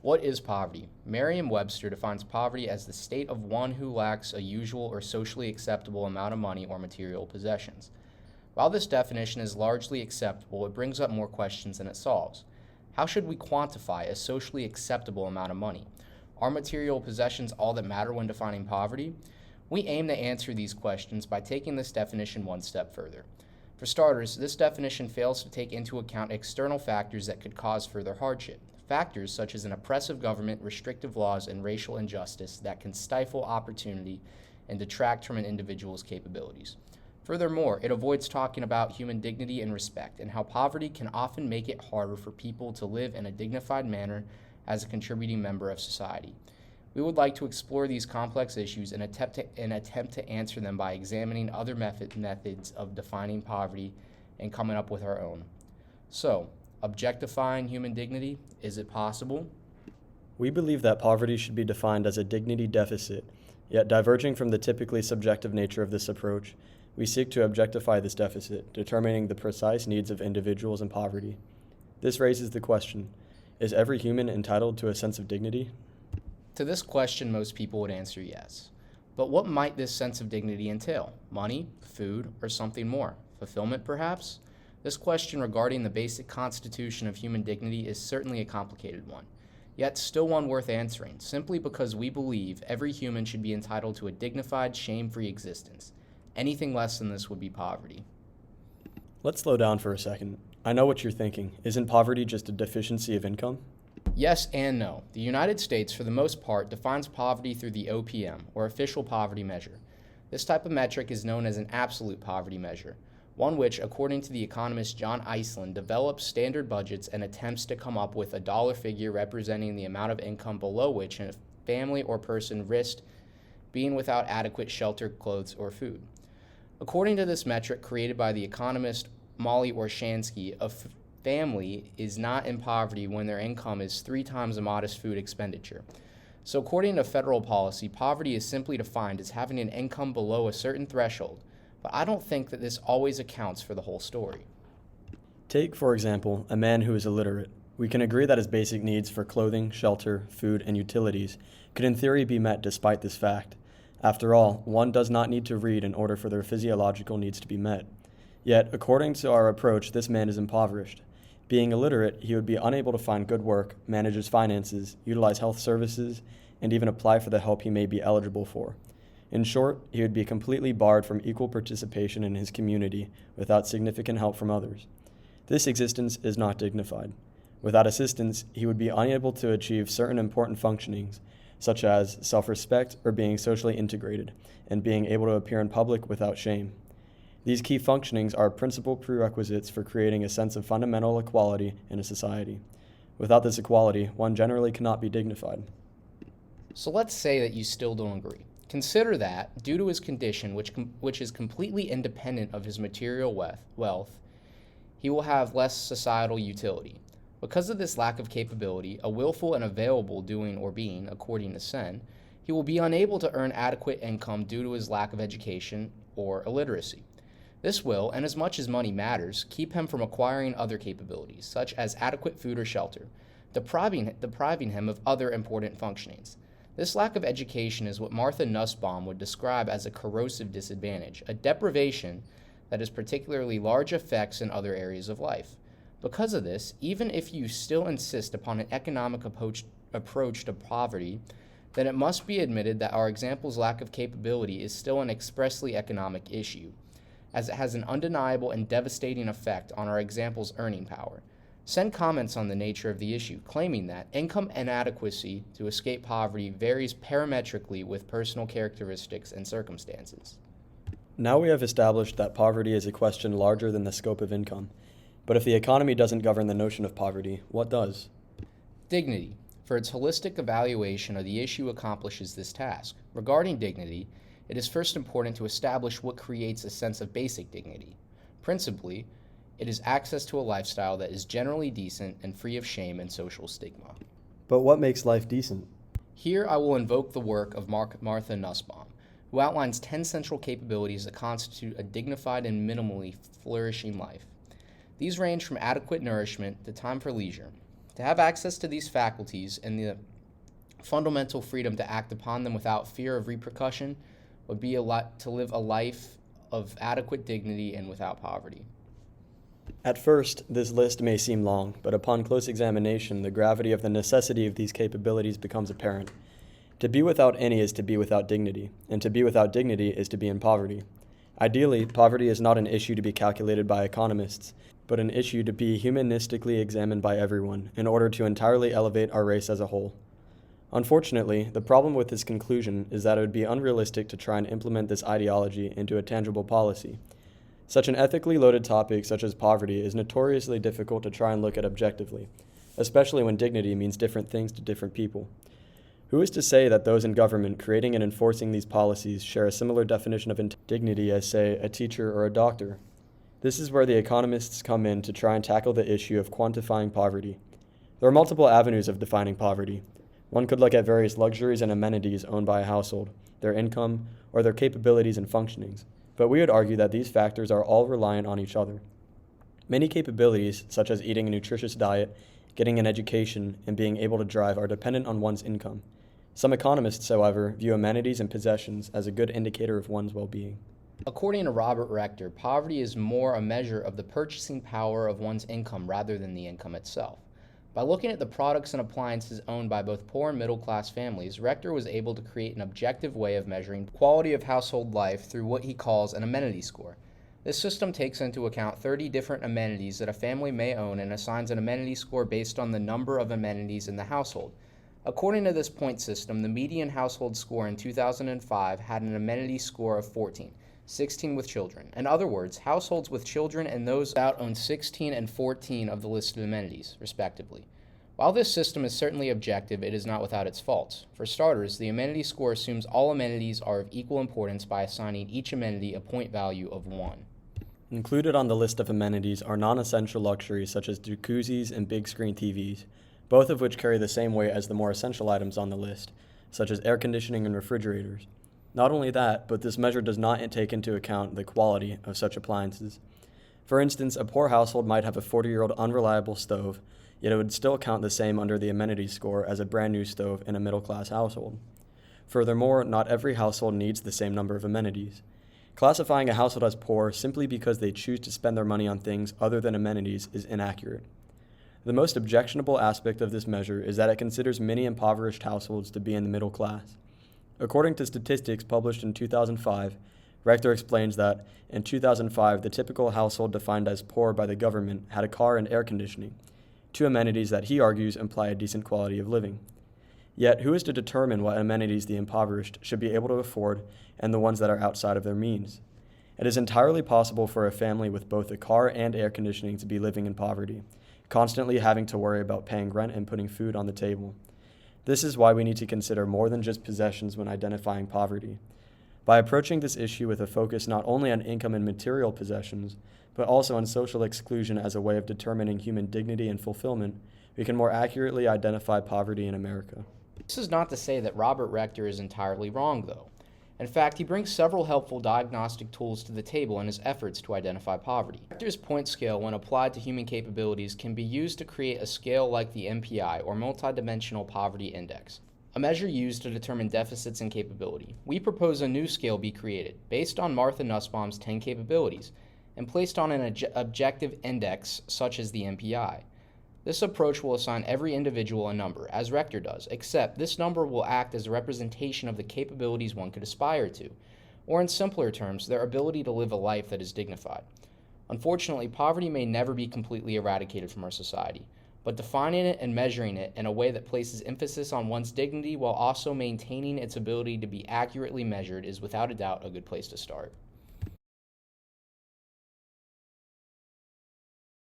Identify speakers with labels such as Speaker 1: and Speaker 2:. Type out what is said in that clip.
Speaker 1: What is poverty? Merriam-Webster defines poverty as the state of one who lacks a usual or socially acceptable amount of money or material possessions. While this definition is largely acceptable, it brings up more questions than it solves. How should we quantify a socially acceptable amount of money? Are material possessions all that matter when defining poverty? We aim to answer these questions by taking this definition one step further. For starters, this definition fails to take into account external factors that could cause further hardship. Factors such as an oppressive government, restrictive laws, and racial injustice that can stifle opportunity and detract from an individual's capabilities. Furthermore, it avoids talking about human dignity and respect and how poverty can often make it harder for people to live in a dignified manner as a contributing member of society. We would like to explore these complex issues and attempt to answer them by examining other methods of defining poverty and coming up with our own. So, objectifying human dignity, is it possible?
Speaker 2: We believe that poverty should be defined as a dignity deficit, yet diverging from the typically subjective nature of this approach, we seek to objectify this deficit, determining the precise needs of individuals in poverty. This raises the question, is every human entitled to a sense of dignity?
Speaker 1: To this question, most people would answer yes. But what might this sense of dignity entail? Money, food, or something more? Fulfillment, perhaps? This question regarding the basic constitution of human dignity is certainly a complicated one, yet still one worth answering, simply because we believe every human should be entitled to a dignified, shame-free existence. Anything less than this would be poverty.
Speaker 2: Let's slow down for a second. I know what you're thinking. Isn't poverty just a deficiency of income?
Speaker 1: Yes and no. The United States, for the most part, defines poverty through the OPM, or official poverty measure. This type of metric is known as an absolute poverty measure, one which, according to the economist John Iceland, develops standard budgets and attempts to come up with a dollar figure representing the amount of income below which a family or person risked being without adequate shelter, clothes, or food. According to this metric created by the economist Molly Orshansky, a family is not in poverty when their income is 3 times a modest food expenditure. So according to federal policy, poverty is simply defined as having an income below a certain threshold, but I don't think that this always accounts for the whole story.
Speaker 2: Take, for example, a man who is illiterate. We can agree that his basic needs for clothing, shelter, food, and utilities could in theory be met despite this fact. After all, one does not need to read in order for their physiological needs to be met. Yet, according to our approach, this man is impoverished. Being illiterate, he would be unable to find good work, manage his finances, utilize health services, and even apply for the help he may be eligible for. In short, he would be completely barred from equal participation in his community without significant help from others. This existence is not dignified. Without assistance, he would be unable to achieve certain important functionings, such as self-respect or being socially integrated, and being able to appear in public without shame. These key functionings are principal prerequisites for creating a sense of fundamental equality in a society. Without this equality, one generally cannot be dignified.
Speaker 1: So let's say that you still don't agree. Consider that, due to his condition, which is completely independent of his material wealth, he will have less societal utility. Because of this lack of capability, a willful and available doing or being, according to Sen, he will be unable to earn adequate income due to his lack of education or illiteracy. This will, and as much as money matters, keep him from acquiring other capabilities, such as adequate food or shelter, depriving him of other important functionings. This lack of education is what Martha Nussbaum would describe as a corrosive disadvantage, a deprivation that has particularly large effects in other areas of life. Because of this, even if you still insist upon an economic approach to poverty, then it must be admitted that our example's lack of capability is still an expressly economic issue, as it has an undeniable and devastating effect on our example's earning power. Sen comments on the nature of the issue, claiming that income inadequacy to escape poverty varies parametrically with personal characteristics and circumstances.
Speaker 2: Now we have established that poverty is a question larger than the scope of income. But if the economy doesn't govern the notion of poverty, what does?
Speaker 1: Dignity, for its holistic evaluation of the issue, accomplishes this task. Regarding dignity, it is first important to establish what creates a sense of basic dignity. Principally, it is access to a lifestyle that is generally decent and free of shame and social stigma.
Speaker 2: But what makes life decent?
Speaker 1: Here I will invoke the work of Martha Nussbaum, who outlines 10 central capabilities that constitute a dignified and minimally flourishing life. These range from adequate nourishment to time for leisure, To have access to these faculties and the fundamental freedom to act upon them without fear of repercussion would be to live a life of adequate dignity and without poverty.
Speaker 2: At first, this list may seem long, but upon close examination, the gravity of the necessity of these capabilities becomes apparent. To be without any is to be without dignity, and to be without dignity is to be in poverty. Ideally, poverty is not an issue to be calculated by economists, but an issue to be humanistically examined by everyone in order to entirely elevate our race as a whole. Unfortunately, the problem with this conclusion is that it would be unrealistic to try and implement this ideology into a tangible policy. Such an ethically loaded topic such as poverty is notoriously difficult to try and look at objectively, especially when dignity means different things to different people. Who is to say that those in government creating and enforcing these policies share a similar definition of dignity as, say, a teacher or a doctor? This is where the economists come in to try and tackle the issue of quantifying poverty. There are multiple avenues of defining poverty. One could look at various luxuries and amenities owned by a household, their income, or their capabilities and functionings. But we would argue that these factors are all reliant on each other. Many capabilities, such as eating a nutritious diet, getting an education, and being able to drive, are dependent on one's income. Some economists, however, view amenities and possessions as a good indicator of one's well-being.
Speaker 1: According to Robert Rector, poverty is more a measure of the purchasing power of one's income rather than the income itself. By looking at the products and appliances owned by both poor and middle-class families, Rector was able to create an objective way of measuring quality of household life through what he calls an amenity score. This system takes into account 30 different amenities that a family may own and assigns an amenity score based on the number of amenities in the household. According to this point system, the median household score in 2005 had an amenity score of 14, 16 with children. In other words, households with children and those without own 16 and 14 of the listed amenities, respectively. While this system is certainly objective, it is not without its faults. For starters, the amenity score assumes all amenities are of equal importance by assigning each amenity a point value of 1.
Speaker 2: Included on the list of amenities are non-essential luxuries such as jacuzzis and big-screen TVs, both of which carry the same weight as the more essential items on the list, such as air conditioning and refrigerators. Not only that, but this measure does not take into account the quality of such appliances. For instance, a poor household might have a 40-year-old unreliable stove, yet it would still count the same under the amenity score as a brand new stove in a middle-class household. Furthermore, not every household needs the same number of amenities. Classifying a household as poor simply because they choose to spend their money on things other than amenities is inaccurate. The most objectionable aspect of this measure is that it considers many impoverished households to be in the middle class. According to statistics published in 2005, Rector explains that in 2005, the typical household defined as poor by the government had a car and air conditioning, two amenities that he argues imply a decent quality of living. Yet, who is to determine what amenities the impoverished should be able to afford and the ones that are outside of their means? It is entirely possible for a family with both a car and air conditioning to be living in poverty, constantly having to worry about paying rent and putting food on the table. This is why we need to consider more than just possessions when identifying poverty. By approaching this issue with a focus not only on income and material possessions, but also on social exclusion as a way of determining human dignity and fulfillment, we can more accurately identify poverty in America.
Speaker 1: This is not to say that Robert Rector is entirely wrong, though. In fact, he brings several helpful diagnostic tools to the table in his efforts to identify poverty. Rector's point scale, when applied to human capabilities, can be used to create a scale like the MPI, or Multidimensional Poverty Index, a measure used to determine deficits in capability. We propose a new scale be created, based on Martha Nussbaum's 10 capabilities, and placed on an objective index such as the MPI. This approach will assign every individual a number, as Rector does, except this number will act as a representation of the capabilities one could aspire to, or in simpler terms, their ability to live a life that is dignified. Unfortunately, poverty may never be completely eradicated from our society, but defining it and measuring it in a way that places emphasis on one's dignity while also maintaining its ability to be accurately measured is without a doubt a good place to start.